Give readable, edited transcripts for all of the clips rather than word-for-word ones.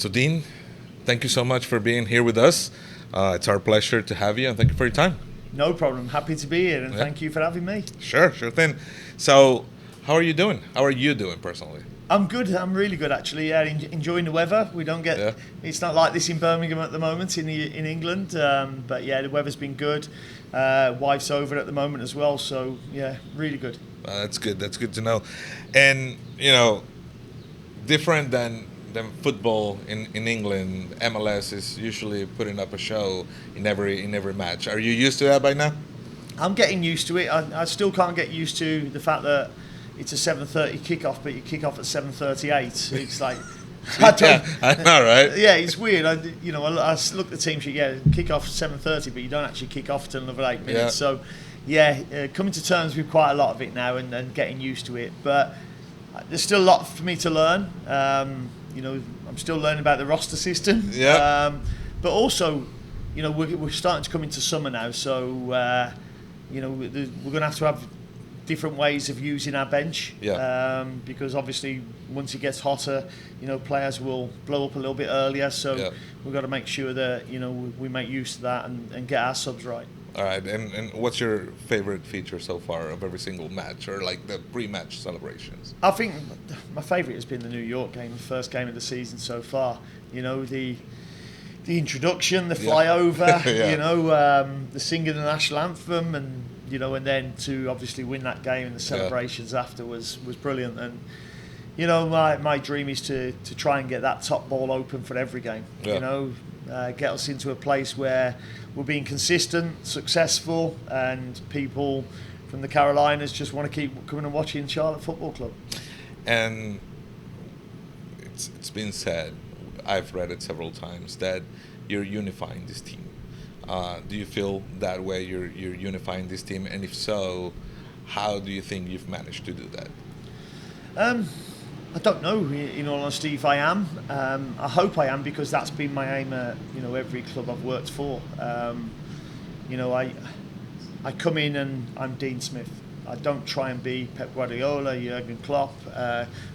So, Dean, thank you so much for being here with us. It's our pleasure to have you, and thank you for your time. No problem. Happy to be here, and Yeah. thank you for having me. Sure thing. So, how are you doing? How are you doing personally? I'm good. I'm really good, actually. Yeah, enjoying the weather. We don't get. Yeah. It's not like this in Birmingham at the moment in England. But yeah, the weather's been good. Wife's over at the moment as well. So yeah, really good. That's good. That's good to know. And different than football in England, MLS is usually putting up a show in every match. Are you used to that by now? I'm getting used to it. I still can't get used to the fact that it's a 7:30 kickoff, but you kick off at 7:38. It's like I know, right? Yeah, it's weird. I look at the team sheet. Yeah, kick off 7:30, but you don't actually kick off till another 8 minutes. Yeah. So, yeah, coming to terms with quite a lot of it now and getting used to it. But there's still a lot for me to learn. I'm still learning about the roster system. Yeah. But also, we're starting to come into summer now, so we're going to have different ways of using our bench. Yeah. Because obviously, once it gets hotter, players will blow up a little bit earlier. So Yeah. we've got to make sure that we make use of that and get our subs right. All right. And what's your favorite feature so far of every single match, or like the pre-match celebrations? I think my favourite has been the New York game, the first game of the season so far. The introduction, the flyover, Yeah. the singing the national anthem, and then to obviously win that game and the celebrations after was brilliant. And my dream is to try and get that top ball open for every game. Yeah. Get us into a place where we're being consistent, successful, and people from the Carolinas just want to keep coming and watching Charlotte Football Club. And it's been said, I've read it several times, that you're unifying this team. Do you feel that way? You're unifying this team, and if so, how do you think you've managed to do that? I don't know, in all honesty, if I am. I hope I am, because that's been my aim at every club I've worked for. I come in and I'm Dean Smith. I don't try and be Pep Guardiola, Jurgen Klopp,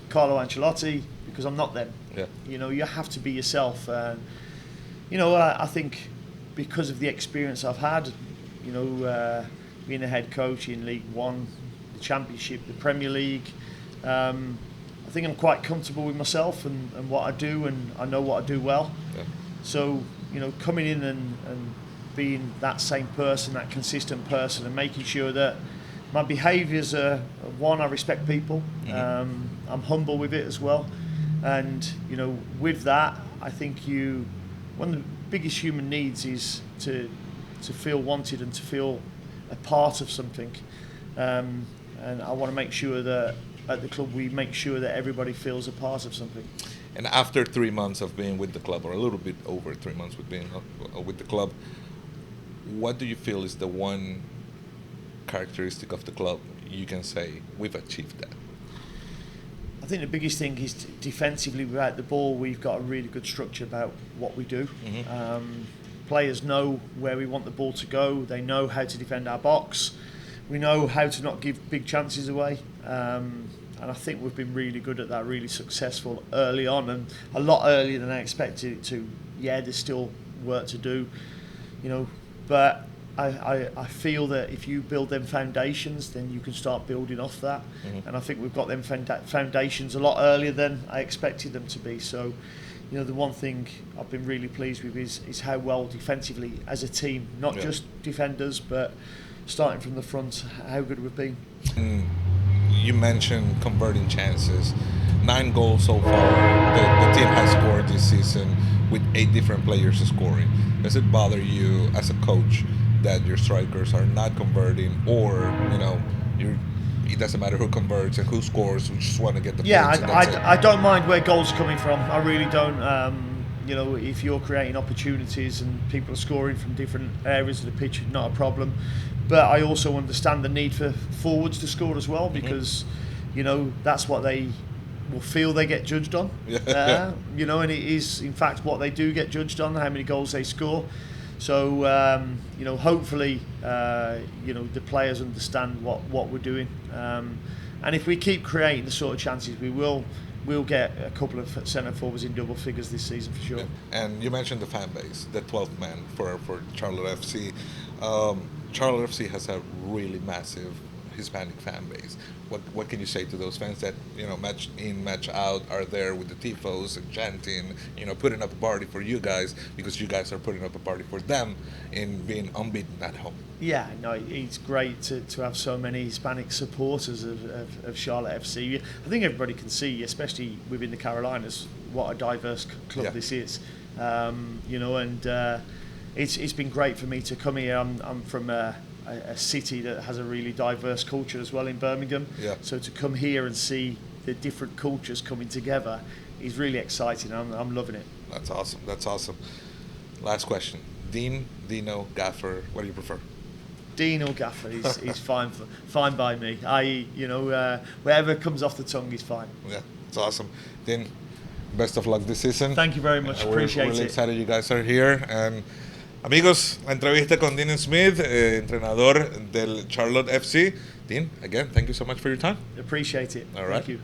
Carlo Ancelotti, because I'm not them. Yeah. You have to be yourself. I think because of the experience I've had, being a head coach in League One, the Championship, the Premier League, I think I'm quite comfortable with myself and what I do, and I know what I do well. Yeah. So, coming in and being that same person, that consistent person, and making sure that my behaviours are, one, I respect people. Mm-hmm. I'm humble with it as well. And, with that, I think one of the biggest human needs is to feel wanted and to feel a part of something. And I want to make sure that at the club we make sure that everybody feels a part of something. And after 3 months of being with the club, or a little bit over 3 months with being with the club, what do you feel is the one characteristic of the club you can say we've achieved that? I think the biggest thing is defensively without the ball, we've got a really good structure about what we do. Mm-hmm. Players know where we want the ball to go. They know how to defend our box. We know how to not give big chances away. And I think we've been really good at that, really successful early on, and a lot earlier than I expected it to. Yeah, there's still work to do, but I feel that if you build them foundations, then you can start building off that. Mm-hmm. And I think we've got them foundations a lot earlier than I expected them to be. So, the one thing I've been really pleased with is how well defensively as a team, not just defenders, but starting from the front, how good we've been. You mentioned converting chances. 9 goals so far. The team has scored this season with 8 different players scoring. Does it bother you as a coach that your strikers are not converting, or it doesn't matter who converts and who scores? We just want to get the points. I don't mind where goals are coming from. I really don't. If you're creating opportunities and people are scoring from different areas of the pitch, not a problem. But I also understand the need for forwards to score as well, because that's what they will feel they get judged on. And it is in fact what they do get judged on, how many goals they score. So hopefully the players understand what we're doing, and if we keep creating the sort of chances we will we'll get a couple of centre forwards in double figures this season for sure. Yeah. And you mentioned the fan base, the 12th man for Charlotte FC. Charlotte FC has a really massive Hispanic fan base. What can you say to those fans that, match in, match out, are there with the tifos and chanting, putting up a party for you guys, because you guys are putting up a party for them in being unbeaten at home? Yeah, no, it's great to have so many Hispanic supporters of Charlotte FC. I think everybody can see, especially within the Carolinas, what a diverse club this is. It's been great for me to come here. I'm from a city that has a really diverse culture as well in Birmingham. Yeah. So to come here and see the different cultures coming together is really exciting. I'm loving it. That's awesome. That's awesome. Last question. Dean, Dino, Gaffer, what do you prefer? Dean or Gaffer is fine by me. Whatever comes off the tongue is fine. Yeah, it's awesome. Dean, best of luck this season. Thank you very much. Appreciate We're really it. excited you guys are here. And amigos, la entrevista con Dean Smith, entrenador del Charlotte FC. Dean, again, thank you so much for your time. Appreciate it. All right. Thank you.